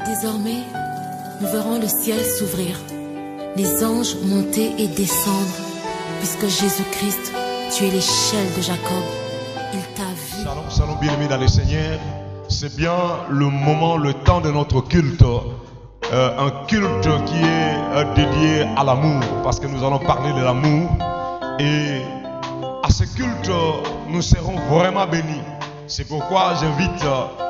Désormais, nous verrons le ciel s'ouvrir, les anges monter et descendre, puisque Jésus-Christ, tu es l'échelle de Jacob. Il t'a vu. Shalom, shalom, bien-aimés dans le Seigneur. C'est bien le moment, le temps de notre culte. Un culte qui est dédié à l'amour, parce que nous allons parler de l'amour. Et à ce culte, nous serons vraiment bénis. C'est pourquoi j'invite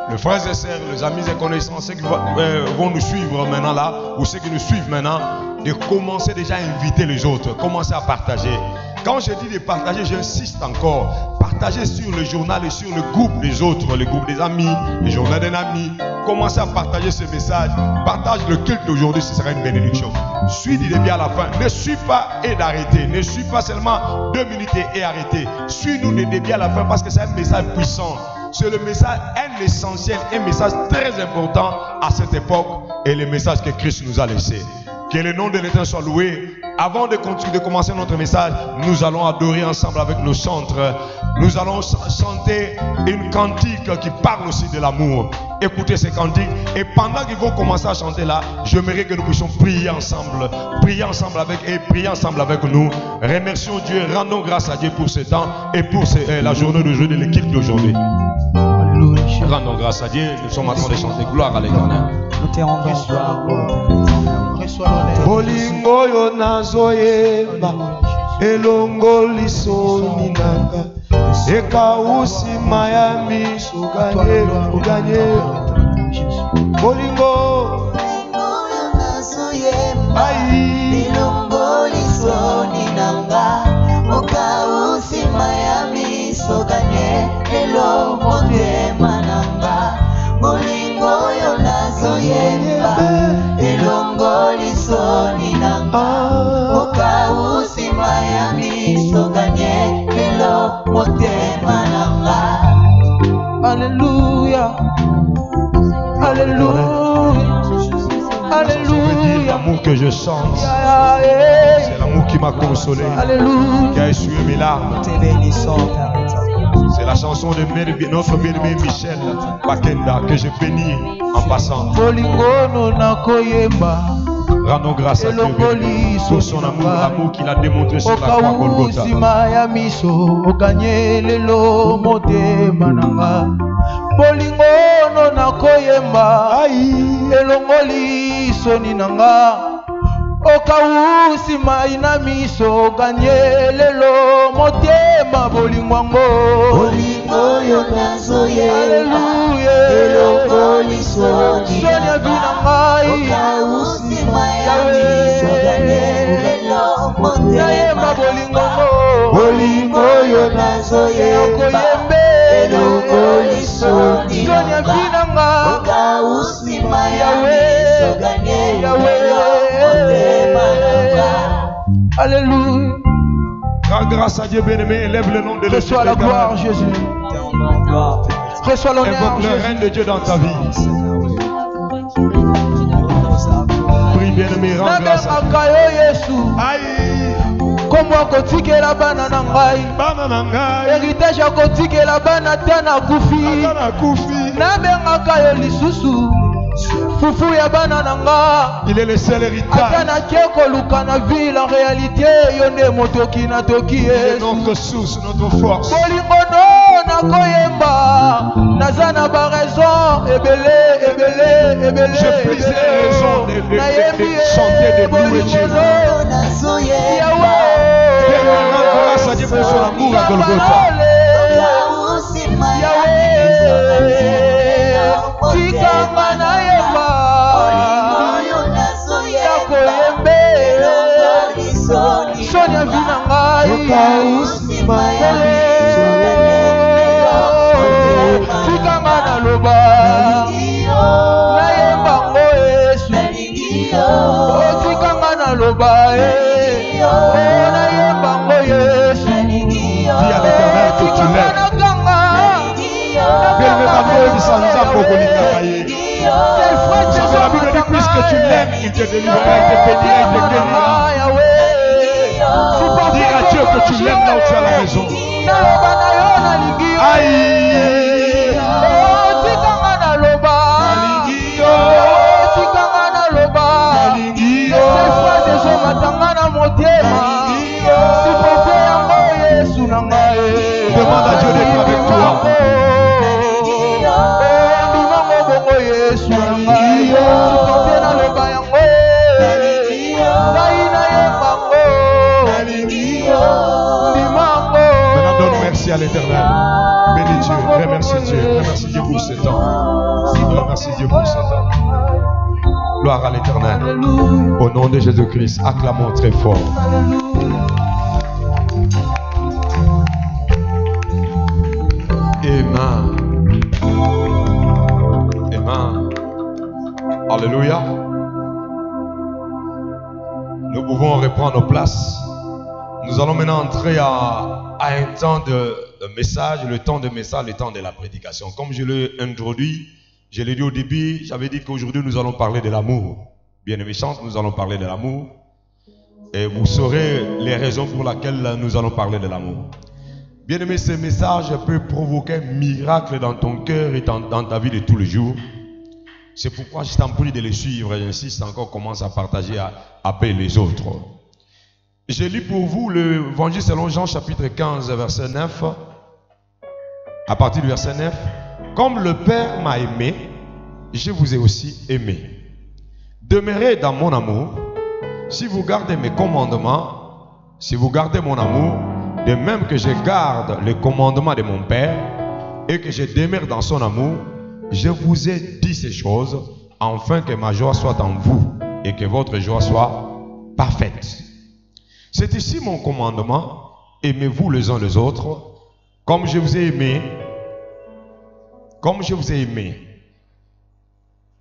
les frères et sœurs, les amis et connaissances, ceux qui vont nous suivre maintenant là, ou ceux qui nous suivent maintenant, de commencer déjà à inviter les autres, commencer à partager. Quand je dis de partager, j'insiste encore. Partager sur le journal et sur le groupe des autres, le groupe des amis, le journal d'un ami. Commencez à partager ce message. Partage le culte d'aujourd'hui, ce sera une bénédiction. Suis du début à la fin. Ne suis pas et d'arrêter. Ne suis pas seulement 2 minutes et arrêter. Suis-nous du début à la fin parce que c'est un message puissant. C'est le message, un essentiel, un message très important à cette époque et le message que Christ nous a laissé. Que le nom de l'Éternel soit loué. Avant de continuer, de commencer notre message, nous allons adorer ensemble avec nos chantres. Nous allons chanter une cantique qui parle aussi de l'amour. Écoutez ces cantiques. Et pendant qu'ils vont commencer à chanter là, j'aimerais que nous puissions prier ensemble. Prier ensemble avec nous. Remercions Dieu, rendons grâce à Dieu pour ce temps et pour la journée d'aujourd'hui, l'équipe d'aujourd'hui. Rendons grâce à Dieu. Nous sommes en train de chanter gloire à l'Éternel. Nous te rendons gloire. Bolingo yo nazoyeba elongo lisoni nanga ekausi mayami suganye bolingo yo nazoyeba elongo lisoni nanga okausi mayami suganye elongo tema nanga bolingo yo nazoyeba elongo lisoni nanga okausi mayami soganye elo motema nanga. Alléluia, alléluia, alléluia. L'amour que je chante, c'est l'amour qui m'a consolé, qui a essuyé mes larmes. C'est la chanson de notre bien-aimé Michel Bakenda que je bénis en passant. Rendons grâce à Dieu pour son amour, l'amour qu'il a démontré sur la croix Golgotha. Okausi maina miso ganye lelo motema bolingwango bolingo yo nazoye elongo lisoni sonia bina ngai okausi maina miso ganye lelo motema bolingo yo nazoye elongo lisoni sonia bina ngai okausi maina miso ganye lelo. Alléluia. Rends grâce à Dieu bien-aimé, élève le nom de l'Éternel. Reçois la gloire, Jésus. Reçois l'honneur, invoque le règne de Dieu dans ta vie. Prie bien-aimé, rends grâce à Dieu. Aïe. Comment kotikela bana na ngai héritage kotikela bana tana kufi na bengaka yo lisusu fufu ya bana nanga. Il est le seul héritage. Atana kieko lukana ville en réalité yonde motoki na toki. Il est notre source, notre force. Bolingono na koyemba nazana ba raison ebele. J'ai plusieurs raisons de chanter, de louer Dieu. Grâce à Dieu pour son amour à Golgotha. Sonia vina ngai tikanga na loba nayemba ngo Yesu tikanga na loba nayemba ngo Yesu. Dis à l'Éternel que tu l'aimes. La Bible dit puisque tu l'aimes, il te délivrera, il te bénira, il te guérira. Dis à Dieu que tu l'aimes là où tu es à la maison. Aïe. Yesu na ngai supporter na loba yango ngai na yebango Maintenant donne merci à l'Éternel. Bénis Dieu, remercie Dieu, remercie Dieu pour ce temps. Remercie Dieu pour ce temps. Gloire à l'Éternel. Au nom de Jésus-Christ, acclamons très fort. Amen. Amen. Alléluia. Nous pouvons reprendre nos places. Nous allons maintenant entrer à un temps de message, le temps de message, le temps de la prédication. Comme je l'ai introduit, je l'ai dit au début, j'avais dit qu'aujourd'hui nous allons parler de l'amour. Bien aimés chance, nous allons parler de l'amour. Et vous saurez les raisons pour lesquelles nous allons parler de l'amour. Bien aimé, ce message peut provoquer un miracle dans ton cœur et dans ta vie de tous les jours. C'est pourquoi je t'en prie de les suivre et j'insiste encore, commence à partager, à appeler les autres. Je lis pour vous l'évangile selon Jean chapitre 15 verset 9. À partir du verset 9. Comme le Père m'a aimé, je vous ai aussi aimé. Demeurez dans mon amour. Si vous gardez mes commandements, si vous gardez mon amour, de même que je garde les commandements de mon Père et que je demeure dans son amour, je vous ai dit ces choses, afin que ma joie soit en vous et que votre joie soit parfaite. C'est ici mon commandement, aimez-vous les uns les autres, comme je vous ai aimé. Comme je vous ai aimé.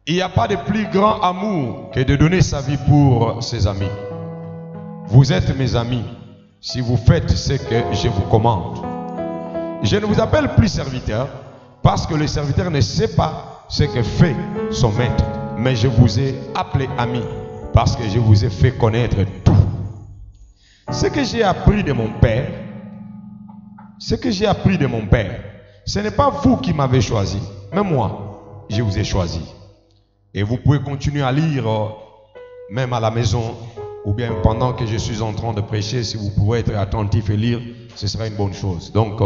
Il n'y a pas de plus grand amour que de donner sa vie pour ses amis. Vous êtes mes amis si vous faites ce que je vous commande. Je ne vous appelle plus serviteur parce que le serviteur ne sait pas ce que fait son maître. Mais je vous ai appelé ami parce que je vous ai fait connaître tout. Ce que j'ai appris de mon Père, ce n'est pas vous qui m'avez choisi, mais moi, je vous ai choisi. Et vous pouvez continuer à lire, même à la maison, ou bien pendant que je suis en train de prêcher, si vous pouvez être attentif et lire, ce sera une bonne chose. Donc,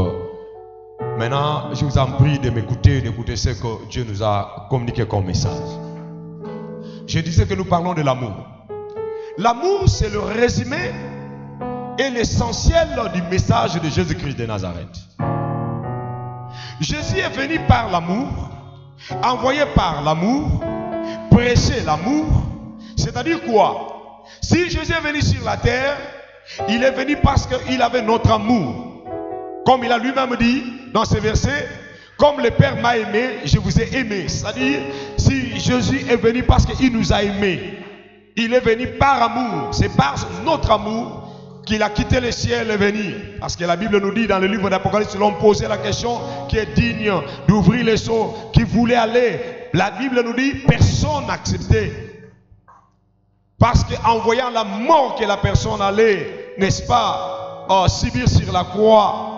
maintenant, je vous en prie de m'écouter, d'écouter ce que Dieu nous a communiqué comme message. Je disais que nous parlons de l'amour. L'amour, c'est le résumé et l'essentiel du message de Jésus-Christ de Nazareth. Jésus est venu par l'amour, envoyé par l'amour, prêcher l'amour. C'est-à-dire quoi? Si Jésus est venu sur la terre, il est venu parce qu'il avait notre amour. Comme il a lui-même dit dans ce verset, comme le Père m'a aimé, je vous ai aimé. C'est-à-dire, si Jésus est venu parce qu'il nous a aimés, il est venu par amour. C'est par notre amour qu'il a quitté le ciel et venu. Parce que la Bible nous dit dans le livre d'Apocalypse, l'on posait la question qui est digne d'ouvrir les seaux, qui voulait aller. La Bible nous dit, personne n'a accepté. Parce qu'en voyant la mort que la personne allait, n'est-ce pas, subir sur la croix,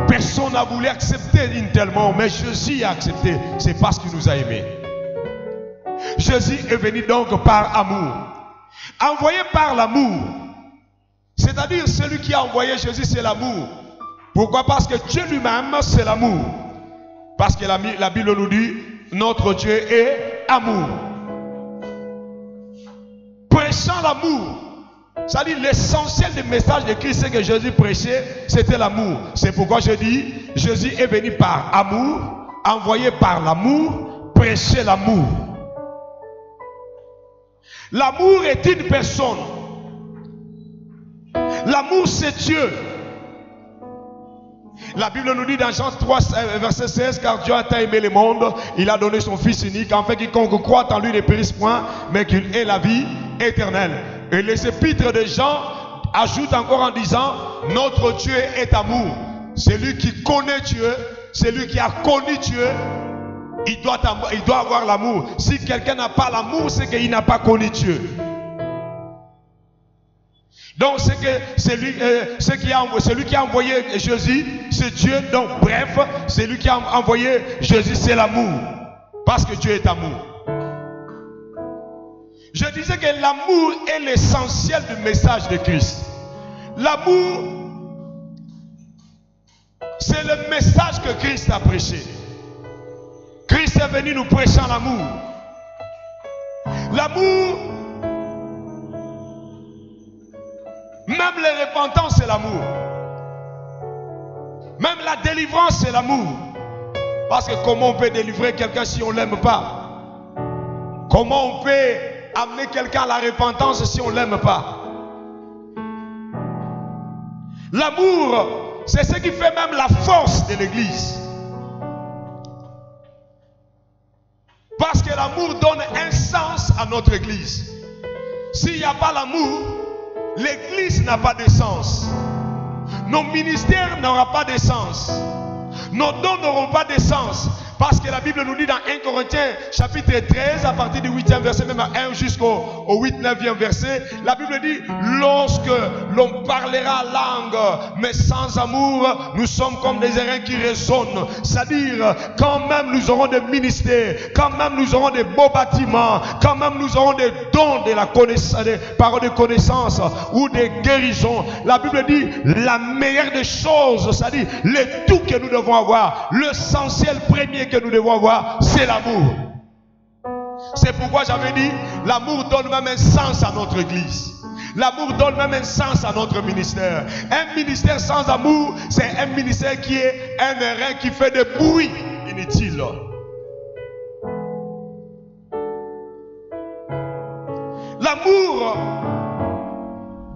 personne n'a voulu accepter une telle mort, mais Jésus a accepté. C'est parce qu'il nous a aimés. Jésus est venu donc par amour. Envoyé par l'amour. C'est-à-dire, celui qui a envoyé Jésus, c'est l'amour. Pourquoi? Parce que Dieu lui-même, c'est l'amour. Parce que la Bible nous dit, notre Dieu est amour. Prêchant l'amour. C'est-à-dire, l'essentiel du message de Christ, c'est que Jésus prêchait, c'était l'amour. C'est pourquoi je dis, Jésus est venu par amour, envoyé par l'amour, prêcher l'amour. L'amour est une personne. L'amour, c'est Dieu. La Bible nous dit dans Jean 3, verset 16, car Dieu a tant aimé le monde, il a donné son Fils unique, afin que quiconque croit en lui ne périsse point, mais qu'il ait la vie éternelle. Et les épîtres de Jean ajoutent encore en disant, notre Dieu est amour. Celui qui connaît Dieu, celui qui a connu Dieu, il doit avoir l'amour. Si quelqu'un n'a pas l'amour, c'est qu'il n'a pas connu Dieu. Donc c'est que celui qui a envoyé Jésus, c'est Dieu. Donc bref, celui qui a envoyé Jésus, c'est l'amour. Parce que Dieu est amour. Je disais que l'amour est l'essentiel du message de Christ. L'amour, c'est le message que Christ a prêché. Christ est venu nous prêchant l'amour. L'amour, même les repentances, c'est l'amour. Même la délivrance, c'est l'amour. Parce que comment on peut délivrer quelqu'un si on ne l'aime pas? Comment on peut amener quelqu'un à la repentance si on ne l'aime pas? L'amour, c'est ce qui fait même la force de l'église. Parce que l'amour donne un sens à notre église. S'il n'y a pas l'amour, l'église n'a pas de sens. Nos ministères n'auront pas de sens. Nos dons n'auront pas de sens. Parce que la Bible nous dit dans 1 Corinthiens chapitre 13 à partir du 8e verset même à 1 jusqu'au 8-9e verset, la Bible dit: lorsque l'on parlera langue mais sans amour, nous sommes comme des airains qui résonnent. C'est-à-dire, quand même nous aurons des ministères, quand même nous aurons des beaux bâtiments, quand même nous aurons des dons de la connaissance, des paroles de connaissance ou des guérisons, la Bible dit la meilleure des choses, c'est-à-dire le tout que nous devons avoir, l'essentiel premier que nous devons avoir, c'est l'amour. C'est pourquoi j'avais dit, l'amour donne même un sens à notre église. L'amour donne même un sens à notre ministère. Un ministère sans amour, c'est un ministère qui est un airain qui fait des bruits inutiles. L'amour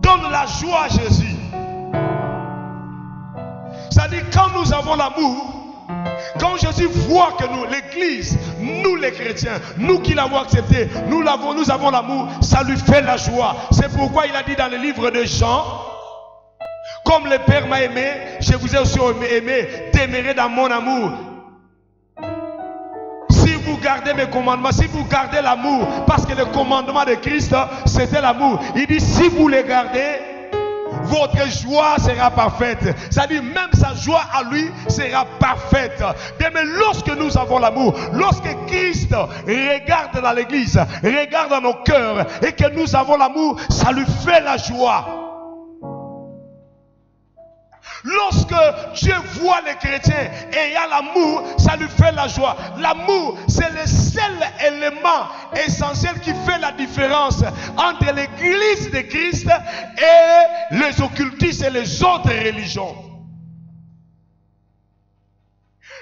donne la joie à Jésus. C'est-à-dire, quand nous avons l'amour, quand Jésus voit que nous, l'église, nous les chrétiens, nous qui l'avons accepté, nous avons l'amour, ça lui fait la joie. C'est pourquoi il a dit dans le livre de Jean: comme le Père m'a aimé, je vous ai aussi aimé, demeurez dans mon amour. Si vous gardez mes commandements, si vous gardez l'amour, parce que le commandement de Christ, c'était l'amour. Il dit, si vous les gardez, votre joie sera parfaite. C'est-à-dire, même sa joie à lui sera parfaite. Mais lorsque nous avons l'amour, lorsque Christ regarde dans l'église, regarde dans nos cœurs, et que nous avons l'amour, ça lui fait la joie. Lorsque Dieu voit les chrétiens ayant l'amour, ça lui fait la joie. L'amour, c'est le seul élément essentiel qui fait la différence entre l'église de Christ et les occultistes et les autres religions.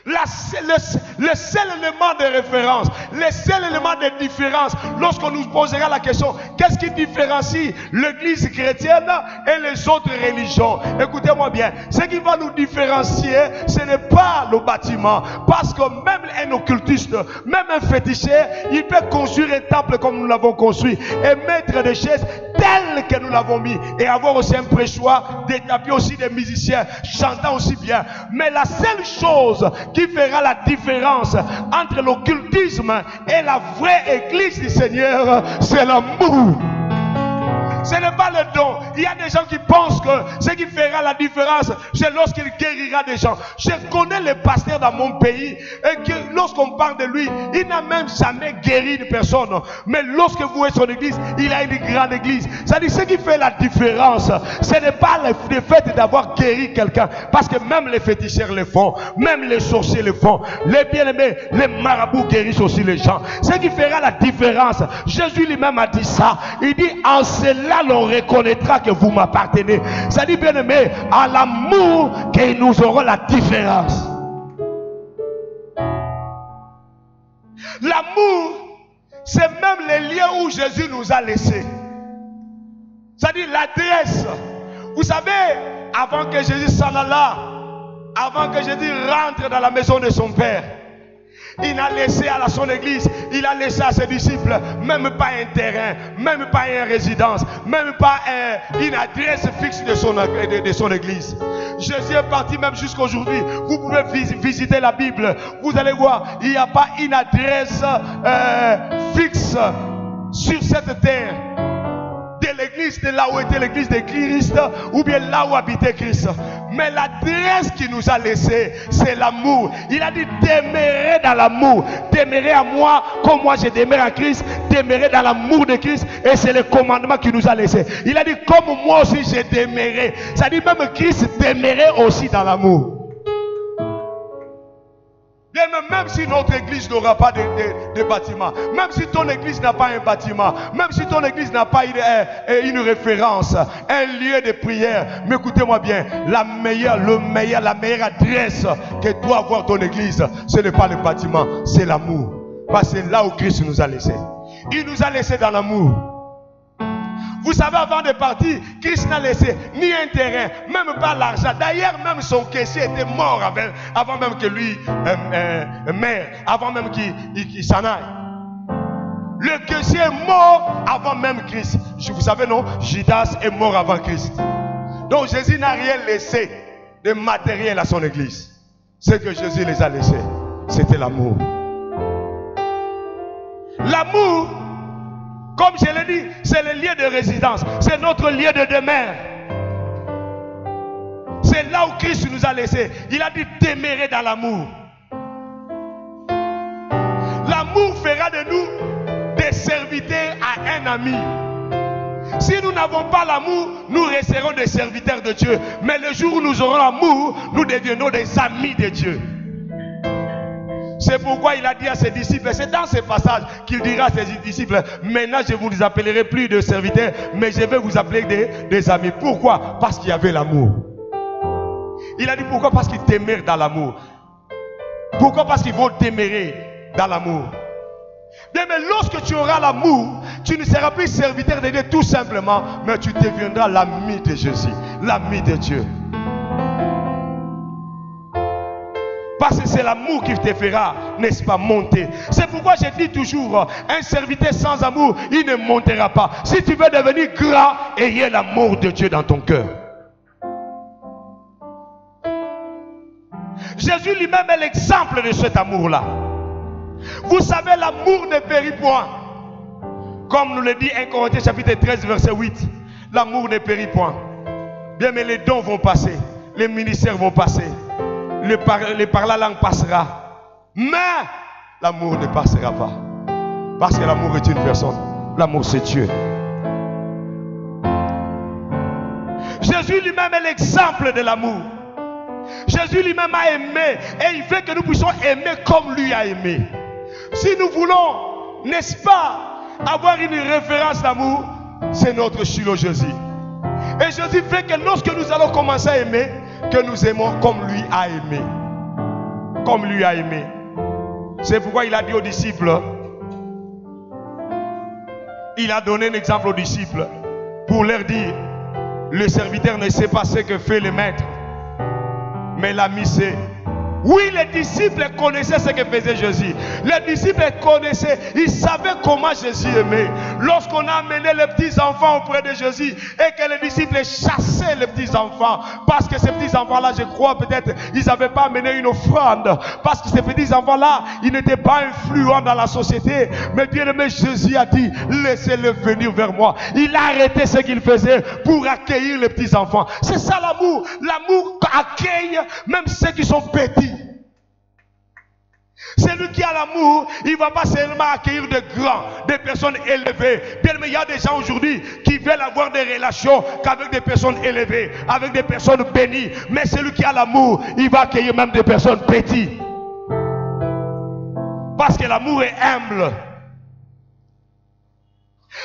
Le seul élément de référence, le seul élément de différence, lorsqu'on nous posera la question, qu'est-ce qui différencie l'église chrétienne et les autres religions? Écoutez-moi bien, ce qui va nous différencier, ce n'est pas le bâtiment, parce que même un occultiste, même un féticheur, il peut construire un temple comme nous l'avons construit et mettre des chaises telles que nous l'avons mis et avoir aussi un prêchoir, des tapis aussi, des musiciens chantant aussi bien. Mais la seule chose qui fera la différence entre l'occultisme et la vraie église du Seigneur, c'est l'amour. Ce n'est pas le don. Il y a des gens qui pensent que ce qui fera la différence, c'est lorsqu'il guérira des gens. Je connais les pasteurs dans mon pays et que lorsqu'on parle de lui, il n'a même jamais guéri une personne. Mais lorsque vous voyez son église, il a une grande église. C'est-à-dire, ce qui fait la différence, ce n'est pas le fait d'avoir guéri quelqu'un. Parce que même les féticheurs le font, même les sorciers le font. Les bien-aimés, les marabouts guérissent aussi les gens. Ce qui fera la différence, Jésus lui-même a dit ça. Il dit, en cela, l'on reconnaîtra que vous m'appartenez. Ça dit, bien aimé, à l'amour que nous aurons la différence. L'amour, c'est même les lieux où Jésus nous a laissés. C'est-à-dire l'adresse. Vous savez, avant que Jésus s'en allât, avant que Jésus rentre dans la maison de son Père, il a laissé à son église, il a laissé à ses disciples, même pas un terrain, même pas une résidence, même pas une adresse fixe de son église. Jésus est parti même jusqu'à aujourd'hui. Vous pouvez visiter la Bible, vous allez voir, il n'y a pas une adresse fixe sur cette terre de l'église, de là où était l'église de Christ, ou bien là où habitait Christ. Mais l'adresse qu'il nous a laissée, c'est l'amour. Il a dit, demeurez dans l'amour, demeurez à moi, comme moi je demeure à Christ, demeurez dans l'amour de Christ, et c'est le commandement qu'il nous a laissé. Il a dit, comme moi aussi je demeurerai. Ça dit, même Christ demeurait aussi dans l'amour. Bien, même si notre église n'aura pas de bâtiment, même si ton église n'a pas un bâtiment, même si ton église n'a pas une référence, un lieu de prière, mais écoutez-moi bien, la meilleure adresse que doit avoir ton église, ce n'est pas le bâtiment, c'est l'amour. Parce que c'est là où Christ nous a laissés. Il nous a laissés dans l'amour. Vous savez, avant de partir, Christ n'a laissé ni un terrain, même pas l'argent. D'ailleurs, même son caissier était mort avant même que lui meure, avant même qu'il s'en aille. Le caissier est mort avant même Christ. Vous savez, non? Judas est mort avant Christ. Donc Jésus n'a rien laissé de matériel à son église. Ce que Jésus les a laissés, c'était l'amour. L'amour, comme je l'ai dit, c'est le lieu de résidence. C'est notre lieu de demeure. C'est là où Christ nous a laissés. Il a dit demeurer dans l'amour. L'amour fera de nous des serviteurs à un ami. Si nous n'avons pas l'amour, nous resterons des serviteurs de Dieu. Mais le jour où nous aurons l'amour, nous deviendrons des amis de Dieu. C'est pourquoi il a dit à ses disciples, c'est dans ce passage qu'il dira à ses disciples, maintenant je ne vous appellerai plus de serviteurs, mais je vais vous appeler des amis. Pourquoi? Parce qu'il y avait l'amour. Il a dit pourquoi? Parce qu'il demeure dans l'amour. Pourquoi? Parce qu'il faut demeurer dans l'amour. Mais lorsque tu auras l'amour, tu ne seras plus serviteur de Dieu tout simplement, mais tu deviendras l'ami de Jésus, l'ami de Dieu. Parce que c'est l'amour qui te fera, n'est-ce pas, monter. C'est pourquoi je dis toujours, un serviteur sans amour, il ne montera pas. Si tu veux devenir grand, ayez l'amour de Dieu dans ton cœur. Jésus lui-même est l'exemple de cet amour-là. Vous savez, l'amour ne périt point. Comme nous le dit 1 Corinthiens chapitre 13 verset 8. L'amour ne périt point. Bien, mais les dons vont passer. Les ministères vont passer. Le par la langue passera. Mais l'amour ne passera pas. Parce que l'amour est une personne. L'amour c'est Dieu. Jésus lui-même est l'exemple de l'amour. Jésus lui-même a aimé. Et il veut que nous puissions aimer comme lui a aimé. Si nous voulons, n'est-ce pas, avoir une référence d'amour, c'est notre Shiloh Jésus. Et Jésus veut que lorsque nous allons commencer à aimer, que nous aimons comme lui a aimé. Comme lui a aimé. C'est pourquoi il a dit aux disciples, il a donné un exemple aux disciples pour leur dire, le serviteur ne sait pas ce que fait le maître, mais l'ami sait. Oui, les disciples connaissaient ce que faisait Jésus. Les disciples connaissaient, ils savaient comment Jésus aimait. Lorsqu'on a amené les petits enfants auprès de Jésus et que les disciples chassaient les petits enfants, parce que ces petits enfants-là, je crois peut-être, ils n'avaient pas amené une offrande, parce que ces petits enfants-là, ils n'étaient pas influents dans la société. Mais bien aimé, Jésus a dit, laissez-les venir vers moi. Il a arrêté ce qu'il faisait pour accueillir les petits enfants. C'est ça l'amour. L'amour accueille même ceux qui sont petits. Celui qui a l'amour, il ne va pas seulement accueillir des grands, des personnes élevées. Bien, mais il y a des gens aujourd'hui qui veulent avoir des relations qu'avec des personnes élevées, avec des personnes bénies. Mais celui qui a l'amour, il va accueillir même des personnes petites. Parce que l'amour est humble.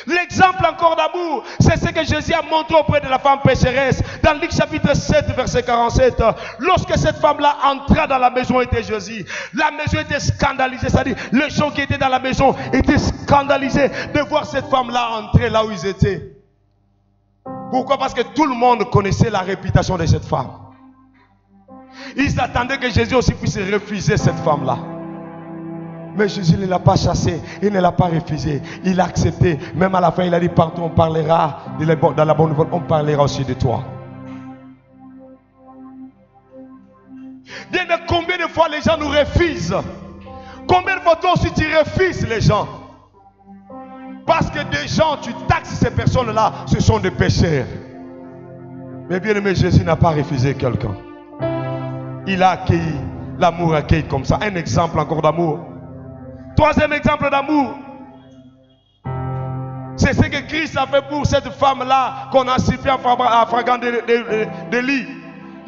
L'exemple encore d'amour, c'est ce que Jésus a montré auprès de la femme pécheresse. Dans Luc chapitre 7, verset 47. Lorsque cette femme-là entra dans la maison était Jésus, la maison était scandalisée. C'est-à-dire, les gens qui étaient dans la maison étaient scandalisés de voir cette femme-là entrer là où ils étaient. Pourquoi? Parce que tout le monde connaissait la réputation de cette femme. Ils attendaient que Jésus aussi puisse refuser cette femme-là. Mais Jésus ne l'a pas chassé, il ne l'a pas refusé, il a accepté. Même à la fin, il a dit, partout on parlera, dans la bonne nouvelle, on parlera aussi de toi. Bien, mais combien de fois les gens nous refusent? Combien de fois toi aussi tu refuses les gens? Parce que des gens, tu taxes ces personnes-là, ce sont des pécheurs. Mais bien aimé, Jésus n'a pas refusé quelqu'un. Il a accueilli, l'amour accueille comme ça. Un exemple encore d'amour. Troisième exemple d'amour, c'est ce que Christ a fait pour cette femme-là qu'on a sifflé en fragant de lit.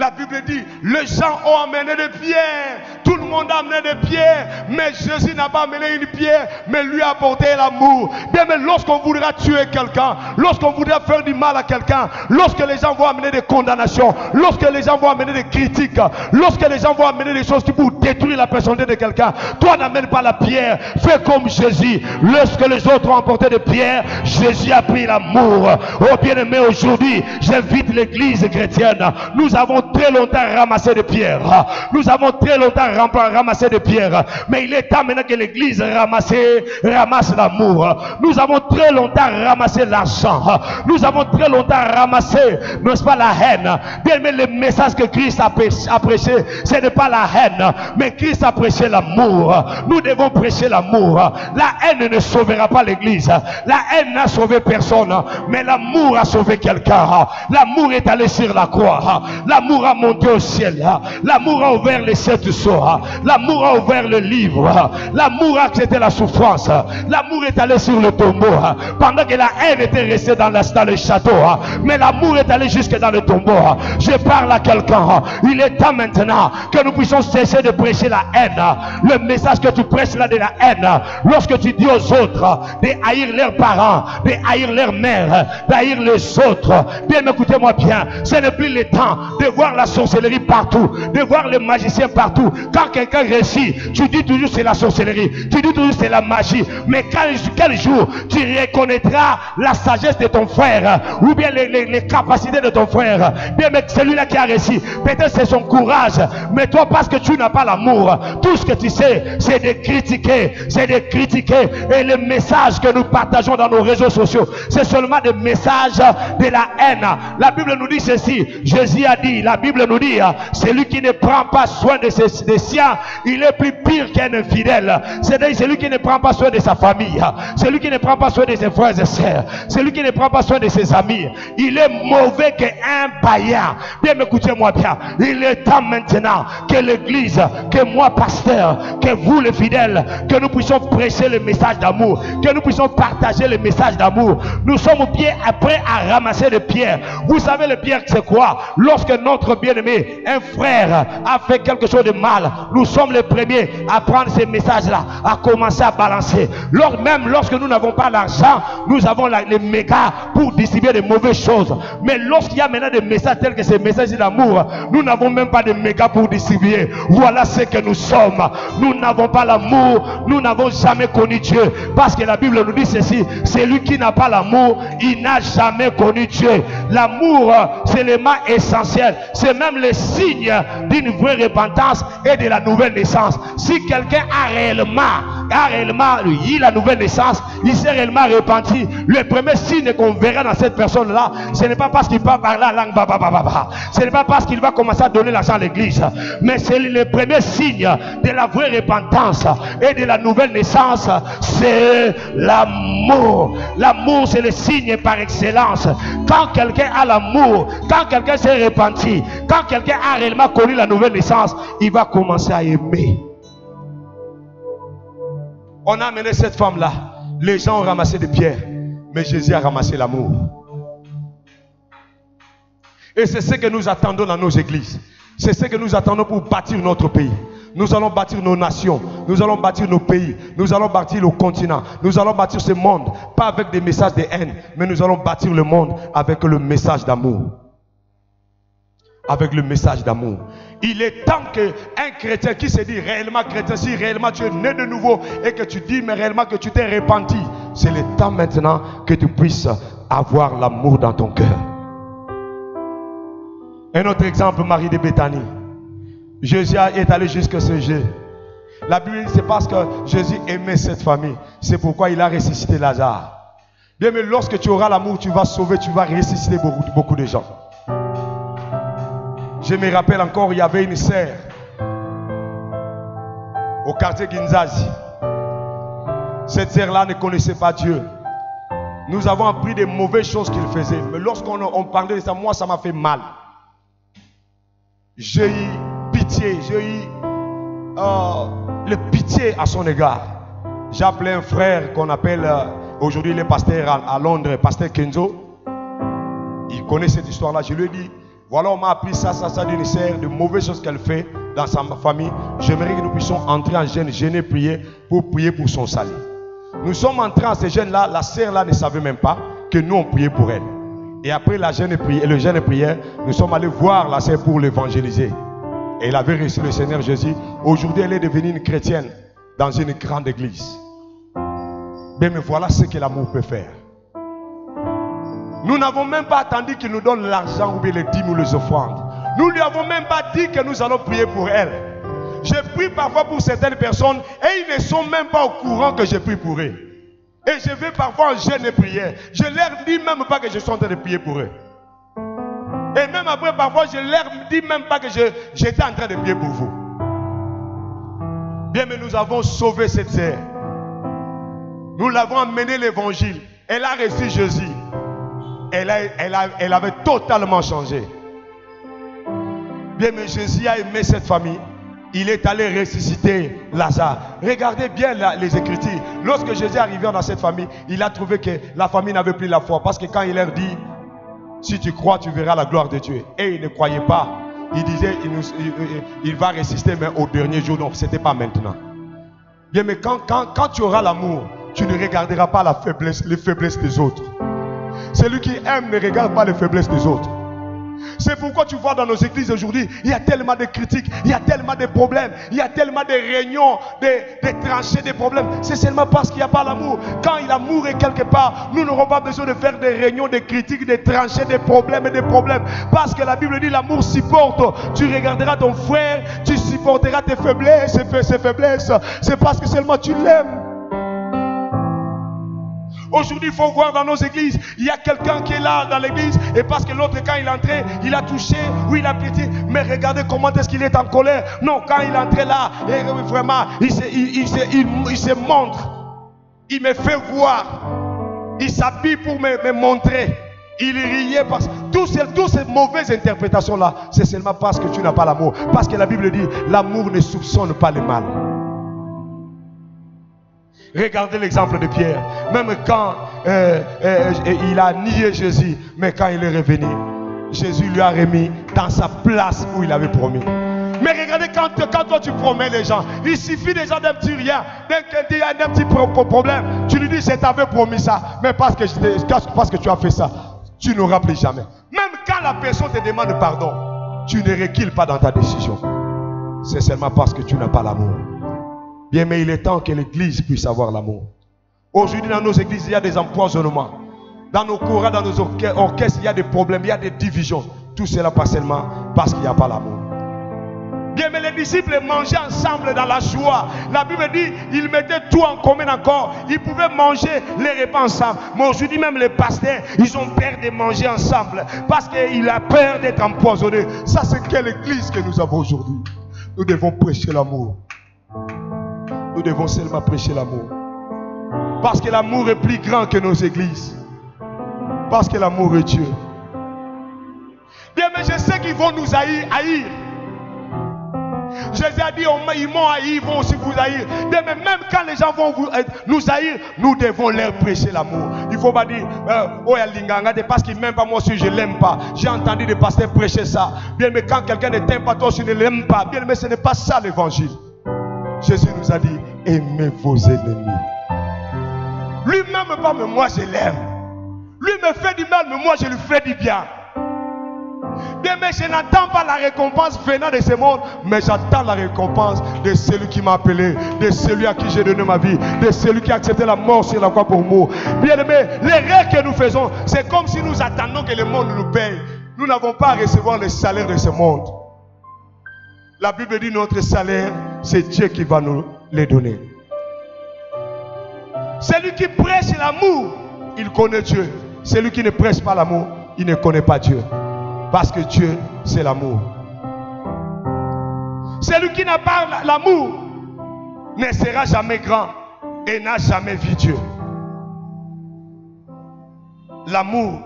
La Bible dit, les gens ont amené des pierres. Tout le monde a amené des pierres. Mais Jésus n'a pas amené une pierre, mais lui a apporté l'amour. Bien, mais lorsqu'on voudra tuer quelqu'un, lorsqu'on voudra faire du mal à quelqu'un, lorsque les gens vont amener des condamnations, lorsque les gens vont amener des critiques, lorsque les gens vont amener des choses qui vont détruire la personnalité de quelqu'un, toi n'amène pas la pierre. Fais comme Jésus. Lorsque les autres ont apporté des pierres, Jésus a pris l'amour. Oh bien-aimé, aujourd'hui, j'invite l'église chrétienne. Nous avons très longtemps ramassé des pierres. Nous avons très longtemps ramassé des pierres. Mais il est temps maintenant que l'église ramasse l'amour. Nous avons très longtemps ramassé l'argent. Nous avons très longtemps ramassé, n'est-ce pas, la haine. Bien aimé, le message que Christ a prêché, ce n'est pas la haine, mais Christ a prêché l'amour. Nous devons prêcher l'amour. La haine ne sauvera pas l'église. La haine n'a sauvé personne, mais l'amour a sauvé quelqu'un. L'amour est allé sur la croix. L'amour a monté au ciel. L'amour a ouvert les sept sceaux. L'amour a ouvert le livre. L'amour a accepté la souffrance. L'amour est allé sur le tombeau. Pendant que la haine était restée dans le château, mais l'amour est allé jusque dans le tombeau. Je parle à quelqu'un. Il est temps maintenant que nous puissions cesser de prêcher la haine. Le message que tu prêches là de la haine, lorsque tu dis aux autres de haïr leurs parents, de haïr leur mère, d'haïr les autres, bien écoutez-moi bien, ce n'est plus le temps de voir la sorcellerie partout, de voir les magiciens partout. Quand quelqu'un réussit, tu dis toujours c'est la sorcellerie, tu dis toujours c'est la magie, mais quel jour tu reconnaîtras la sagesse de ton frère, ou bien les capacités de ton frère. Bien, mais celui-là qui a réussi, peut-être c'est son courage, mais toi, parce que tu n'as pas l'amour, tout ce que tu sais, c'est de critiquer, et les messages que nous partageons dans nos réseaux sociaux, c'est seulement des messages de la haine. La Bible nous dit ceci, Jésus a dit, la Bible nous dit, celui qui ne prend pas soin de des siens, il est plus pire qu'un infidèle. C'est-à-dire celui qui ne prend pas soin de sa famille, celui qui ne prend pas soin de ses frères et sœurs, celui qui ne prend pas soin de ses amis, il est mauvais qu'un païen. Bien, écoutez-moi bien, il est temps maintenant que l'église, que moi pasteur, que vous les fidèles, que nous puissions prêcher le message d'amour, que nous puissions partager le message d'amour. Nous sommes bien prêts à ramasser les pierres. Vous savez les pierres c'est quoi? Lorsque notre bien-aimé, un frère, a fait quelque chose de mal, nous sommes les premiers à prendre ces messages-là, à commencer à balancer. Même lorsque nous n'avons pas l'argent, nous avons les mégas pour distribuer de mauvaises choses. Mais lorsqu'il y a maintenant des messages tels que ces messages d'amour, nous n'avons même pas de mégas pour distribuer. Voilà ce que nous sommes. Nous n'avons pas l'amour, nous n'avons jamais connu Dieu. Parce que la Bible nous dit ceci, celui qui n'a pas l'amour, il n'a jamais connu Dieu. L'amour, c'est l'élément essentiel. C'est même le signe d'une vraie repentance et de la nouvelle naissance. Si quelqu'un a réellement eu la nouvelle naissance, il s'est réellement repenti, le premier signe qu'on verra dans cette personne-là, ce n'est pas parce qu'il parle par la langue, ce n'est pas parce qu'il va commencer à donner l'argent à l'église, mais c'est le premier signe de la vraie repentance et de la nouvelle naissance, c'est l'amour. L'amour, c'est le signe par excellence. Quand quelqu'un a l'amour, quand quelqu'un s'est repenti, quand quelqu'un a réellement connu la nouvelle naissance, il va commencer à aimer. On a amené cette femme-là. Les gens ont ramassé des pierres, mais Jésus a ramassé l'amour. Et c'est ce que nous attendons dans nos églises. C'est ce que nous attendons pour bâtir notre pays. Nous allons bâtir nos nations, nous allons bâtir nos pays, nous allons bâtir le continent, nous allons bâtir ce monde, pas avec des messages de haine, mais nous allons bâtir le monde avec le message d'amour. Avec le message d'amour. Il est temps qu'un chrétien qui se dit réellement chrétien, si réellement tu es né de nouveau et que tu dis mais réellement que tu t'es repenti, c'est le temps maintenant que tu puisses avoir l'amour dans ton cœur. Un autre exemple, Marie de Béthanie. Jésus est allé jusqu'à ce jeu. La Bible dit c'est parce que Jésus aimait cette famille. C'est pourquoi il a ressuscité Lazare. Bien, mais lorsque tu auras l'amour, tu vas sauver, tu vas ressusciter beaucoup de gens. Je me rappelle encore, il y avait une sœur au quartier Ginzazi. Cette sœur-là ne connaissait pas Dieu. Nous avons appris des mauvaises choses qu'il faisait. Mais lorsqu'on parlait de ça, moi ça m'a fait mal. J'ai eu pitié, j'ai eu le pitié à son égard. J'ai appelé un frère qu'on appelle, aujourd'hui il est pasteur à Londres, pasteur Kenzo. Il connaît cette histoire-là. Je lui ai dit, Voilà, on m'a appris ça d'une sœur, de mauvaises choses qu'elle fait dans sa famille. J'aimerais que nous puissions entrer en jeûne, jeûner, prier pour son salut. Nous sommes entrés en ce jeûne-là, la sœur là ne savait même pas que nous on priait pour elle. Et après le jeûne et prière, nous sommes allés voir la sœur pour l'évangéliser. Et elle avait reçu le Seigneur Jésus. Aujourd'hui, elle est devenue une chrétienne dans une grande église. Mais voilà ce que l'amour peut faire. Nous n'avons même pas attendu qu'il nous donne l'argent ou bien les dîmes ou les offrandes. Nous ne lui avons même pas dit que nous allons prier pour elle. Je prie parfois pour certaines personnes et ils ne sont même pas au courant que je prie pour eux. Et je vais parfois en jeûne et prière. Je ne leur dis même pas que je suis en train de prier pour eux. Et même après, parfois, je ne leur dis même pas que j'étais en train de prier pour vous. Bien, mais nous avons sauvé cette sœur. Nous l'avons amené l'évangile. Elle a reçu Jésus. Elle avait totalement changé. Bien, mais Jésus a aimé cette famille. Il est allé ressusciter Lazare. Regardez bien les Écritures. Lorsque Jésus est arrivé dans cette famille, il a trouvé que la famille n'avait plus la foi. Parce que quand il leur dit, si tu crois, tu verras la gloire de Dieu. Et ils ne croyaient pas. Il disait, il va ressusciter, mais au dernier jour. Donc, ce n'était pas maintenant. Bien, mais quand tu auras l'amour, tu ne regarderas pas les faiblesses des autres. Celui qui aime ne regarde pas les faiblesses des autres. C'est pourquoi tu vois dans nos églises aujourd'hui, il y a tellement de critiques, il y a tellement de problèmes, il y a tellement de réunions, de tranchées, de problèmes. C'est seulement parce qu'il n'y a pas l'amour. Quand l'amour est quelque part, nous n'aurons pas besoin de faire des réunions, de critiques, de tranchées, de problèmes et de problèmes. Parce que la Bible dit l'amour supporte. Tu regarderas ton frère, tu supporteras tes faiblesses, ses faiblesses. C'est parce que seulement tu l'aimes. Aujourd'hui, il faut voir dans nos églises, il y a quelqu'un qui est là dans l'église, et parce que l'autre, quand il est entré, il a touché, oui, il a pitié, mais regardez comment est-ce qu'il est en colère. Non, quand il est entré là, et vraiment, il se montre, il me fait voir, il s'habille pour me montrer, il riait parce que toutes ces mauvaises interprétations-là, c'est seulement parce que tu n'as pas l'amour. Parce que la Bible dit, l'amour ne soupçonne pas le mal. Regardez l'exemple de Pierre. Même quand il a nié Jésus, mais quand il est revenu, Jésus lui a remis dans sa place où il avait promis. Mais regardez, quand toi tu promets les gens, il suffit déjà d'un petit rien, d'un petit problème. Tu lui dis, je t'avais promis ça, mais parce que tu as fait ça, tu n'auras plus jamais. Même quand la personne te demande pardon, tu ne recules pas dans ta décision. C'est seulement parce que tu n'as pas l'amour. Bien, mais il est temps que l'église puisse avoir l'amour. Aujourd'hui, dans nos églises, il y a des empoisonnements. Dans nos chorales, dans nos orchestres, il y a des problèmes, il y a des divisions. Tout cela pas seulement parce qu'il n'y a pas l'amour. Bien, mais les disciples mangeaient ensemble dans la joie. La Bible dit, ils mettaient tout en commun encore. Ils pouvaient manger les repas ensemble. Mais aujourd'hui, même les pasteurs, ils ont peur de manger ensemble. Parce qu'ils ont peur d'être empoisonnés. Ça, c'est quelle église que nous avons aujourd'hui? Nous devons prêcher l'amour. Nous devons seulement prêcher l'amour. Parce que l'amour est plus grand que nos églises. Parce que l'amour est Dieu. Bien, mais je sais qu'ils vont nous haïr. Jésus a dit, ils m'ont haï, ils vont aussi vous haïr. Bien, mais même quand les gens vont nous haïr, nous devons leur prêcher l'amour. Il ne faut pas dire, oh, parce qu'il ne m'aime pas, moi aussi je ne l'aime pas. J'ai entendu des pasteurs prêcher ça. Bien, mais quand quelqu'un ne t'aime pas, toi aussi ne l'aime pas. Bien, mais ce n'est pas ça l'évangile. Jésus nous a dit, aimez vos ennemis. Lui-même pas, mais moi je l'aime. Lui me fait du mal, mais moi je lui fais du bien. Bien, mais je n'attends pas la récompense venant de ce monde, mais j'attends la récompense de celui qui m'a appelé, de celui à qui j'ai donné ma vie, de celui qui a accepté la mort sur la croix pour moi. Bien aimé, l'erreur que nous faisons, c'est comme si nous attendons que le monde nous paye. Nous n'avons pas à recevoir le salaire de ce monde. La Bible dit notre salaire, c'est Dieu qui va nous les donner. Celui qui prêche l'amour, il connaît Dieu. Celui qui ne prêche pas l'amour, il ne connaît pas Dieu. Parce que Dieu, c'est l'amour. Celui qui n'a pas l'amour ne sera jamais grand et n'a jamais vu Dieu. L'amour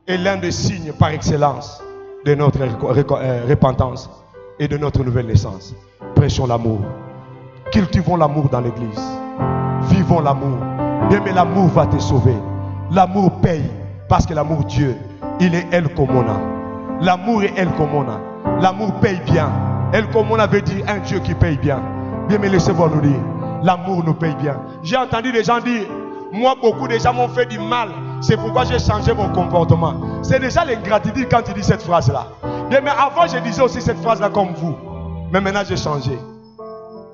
est l'un des signes par excellence de notre repentance et de notre nouvelle naissance. Prêchons l'amour. Cultivons l'amour dans l'église. Vivons l'amour. Bien, mais l'amour va te sauver. L'amour paye. Parce que l'amour Dieu, il est El Komona. L'amour est El Komona. L'amour paye bien. El Komona veut dire un Dieu qui paye bien. Bien, mais laissez-moi nous dire, l'amour nous paye bien. J'ai entendu des gens dire, moi beaucoup de gens m'ont fait du mal, c'est pourquoi j'ai changé mon comportement. C'est déjà l'ingratitude quand tu dis cette phrase-là. Bien, mais avant je disais aussi cette phrase-là comme vous. Mais maintenant j'ai changé.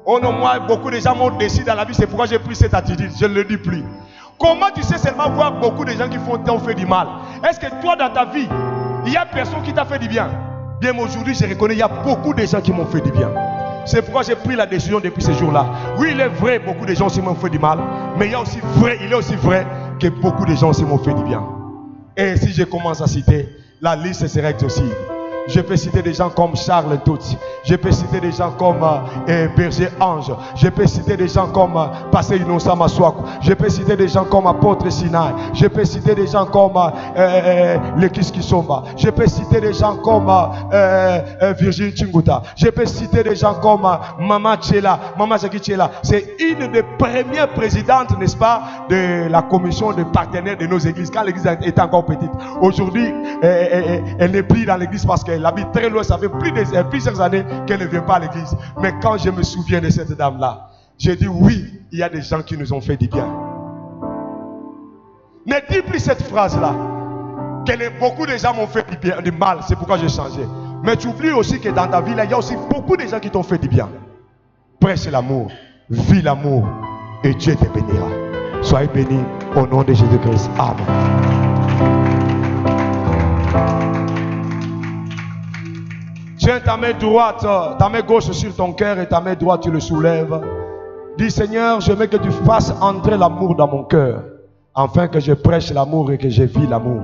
Oh non, moi beaucoup de gens m'ont décidé dans la vie, c'est pourquoi j'ai pris cette attitude. Je ne le dis plus. Comment tu sais seulement voir beaucoup de gens qui t'ont fait du mal? Est-ce que toi dans ta vie, il y a personne qui t'a fait du bien? Bien, mais aujourd'hui je reconnais, il y a beaucoup de gens qui m'ont fait du bien. C'est pourquoi j'ai pris la décision depuis ce jour-là. Oui, il est vrai, beaucoup de gens aussi m'ont fait du mal. Mais il est aussi vrai que beaucoup de gens aussi m'ont fait du bien. Et si je commence à citer, la liste serait exhaustive. Je peux citer des gens comme Charles Toutsi. Je peux citer des gens comme Berger Ange. Je peux citer des gens comme Passé Innocent Maswaku. Je peux citer des gens comme Apôtre Sinai. Je peux citer des gens comme Lekis Kisomba. Je peux citer des gens comme Virginie Chinguta. Je peux citer des gens comme Mama Tchela. Mama Jackie Tchela. C'est une des premières présidentes, n'est-ce pas, de la commission de partenaires de nos églises. Quand l'église était encore petite. Aujourd'hui, elle n'est plus dans l'église parce qu'elle habite très loin. Ça fait plusieurs années qu'elle ne vient pas à l'église. Mais quand je me souviens de cette dame-là, j'ai dit oui, il y a des gens qui nous ont fait du bien. Ne dis plus cette phrase-là. Que beaucoup de gens m'ont fait du bien, du mal. C'est pourquoi j'ai changé. Mais tu oublies aussi que dans ta vie, là, il y a aussi beaucoup de gens qui t'ont fait du bien. Prêche l'amour, vis l'amour et Dieu te bénira. Soyez bénis au nom de Jésus-Christ. Amen. Tiens ta main droite, ta main gauche sur ton cœur et ta main droite tu le soulèves. Dis Seigneur, je veux que tu fasses entrer l'amour dans mon cœur, afin que je prêche l'amour et que je vis l'amour.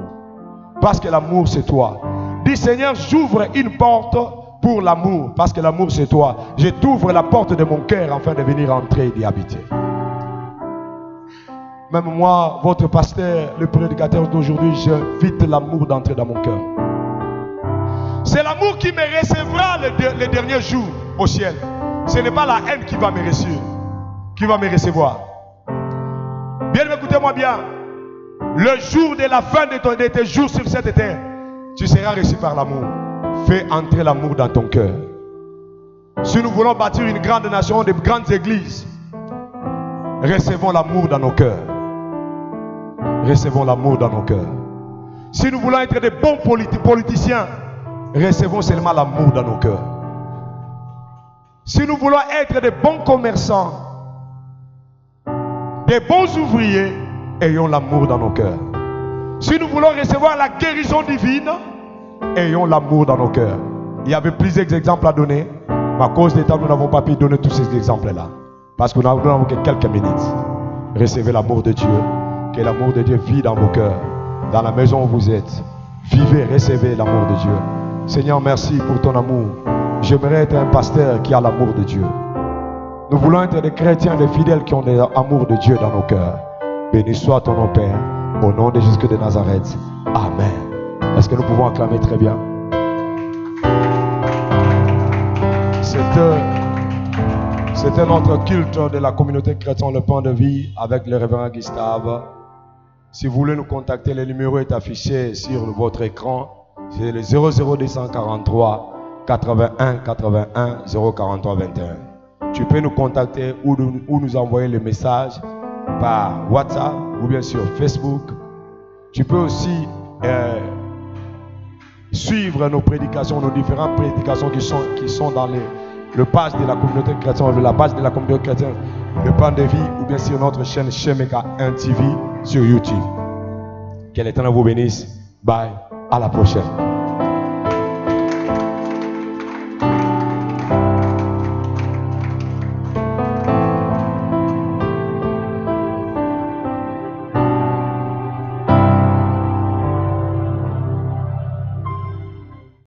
Parce que l'amour c'est toi. Dis Seigneur, j'ouvre une porte pour l'amour, parce que l'amour c'est toi. Je t'ouvre la porte de mon cœur afin de venir entrer et d'y habiter. Même moi, votre pasteur, le prédicateur d'aujourd'hui, j'invite l'amour d'entrer dans mon cœur. C'est l'amour qui me recevra les derniers jours au ciel. Ce n'est pas la haine qui va me recevoir. Bien, écoutez-moi bien. Le jour de la fin de tes jours sur cette terre, tu seras reçu par l'amour. Fais entrer l'amour dans ton cœur. Si nous voulons bâtir une grande nation, de grandes églises, recevons l'amour dans nos cœurs. Recevons l'amour dans nos cœurs. Si nous voulons être de bons politiciens, recevons seulement l'amour dans nos cœurs. Si nous voulons être de bons commerçants, de bons ouvriers, ayons l'amour dans nos cœurs. Si nous voulons recevoir la guérison divine, ayons l'amour dans nos cœurs. Il y avait plusieurs exemples à donner, mais à cause des temps, nous n'avons pas pu donner tous ces exemples-là. Parce que nous n'avons que quelques minutes. Recevez l'amour de Dieu. Que l'amour de Dieu vit dans vos cœurs. Dans la maison où vous êtes. Vivez, recevez l'amour de Dieu. Seigneur, merci pour ton amour. J'aimerais être un pasteur qui a l'amour de Dieu. Nous voulons être des chrétiens, des fidèles qui ont l'amour de Dieu dans nos cœurs. Béni soit ton nom, Père, au nom de Jésus de Nazareth. Amen. Est-ce que nous pouvons acclamer très bien? C'était notre culte de la communauté chrétienne Le Pain de Vie avec le révérend Gustave. Si vous voulez nous contacter, le numéro est affiché sur votre écran. C'est le 00243 81 81 043 21. Tu peux nous contacter ou nous envoyer le message par WhatsApp ou bien sur Facebook. Tu peux aussi suivre nos prédications, nos différentes prédications qui sont dans le page de la communauté chrétienne, la page de la communauté chrétienne, Le Pain de Vie, ou bien sur notre chaîne Shemeka 1 TV sur YouTube. Que l'Éternel vous bénisse. Bye. À la prochaine.